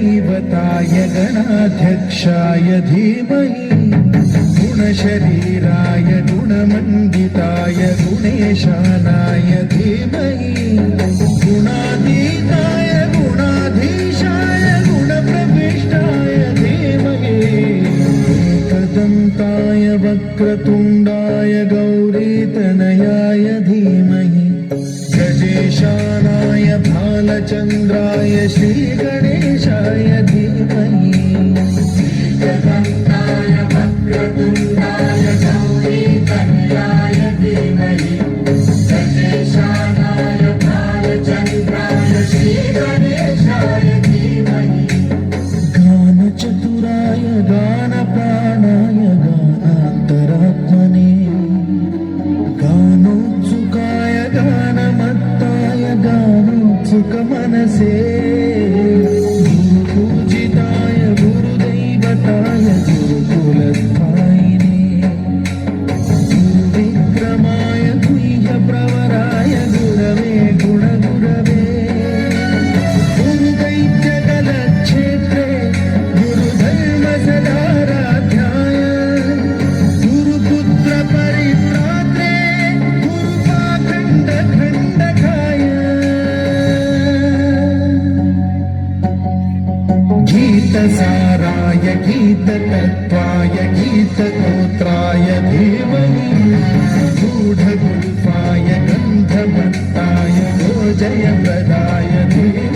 गुरुदैवताय गणाध्यक्षाय धीमहि गुणशरीराय गुणमण्डिताय गुणेशानाय धीमहि गुणातीताय गुणाधीशाय गुणप्रविष्टाय धीमहि एकदन्ताय वक्रतुण्डाय गौरीतनयाय धीमहि गजेशानाय भालचन्द्राय श्रीगणेशाय धीमहि एकदन्ताय वक्रतुण्डाय गौरीतनयाय धीमहि गजेशानाय भालचन्द्राय श्रीगणेशाय धीमहि गानचतुराय गानप्राणाय गानान्तरात्मने गानोत्सुकाय गानमत्ताय गानोत्सुकमनसे गुरुपूजिताय गुरुदैवताय गुरुकुलस्थायिने गुरुविक्रमाय गुह्यप्रवराय गुरवे गुणगुरवे गुरुदैत्यकलक्षेत्रे गुरुधर्मसदाराध्याय गुरुपुत्रपरित्रात्रे गुरुपाखण्डखण्डकाय गीतसाराय गीततत्त्वाय गीतगोत्राय धीमहि गूढगुल्फाय गन्धमत्ताय गोजयप्रदाय धीमहि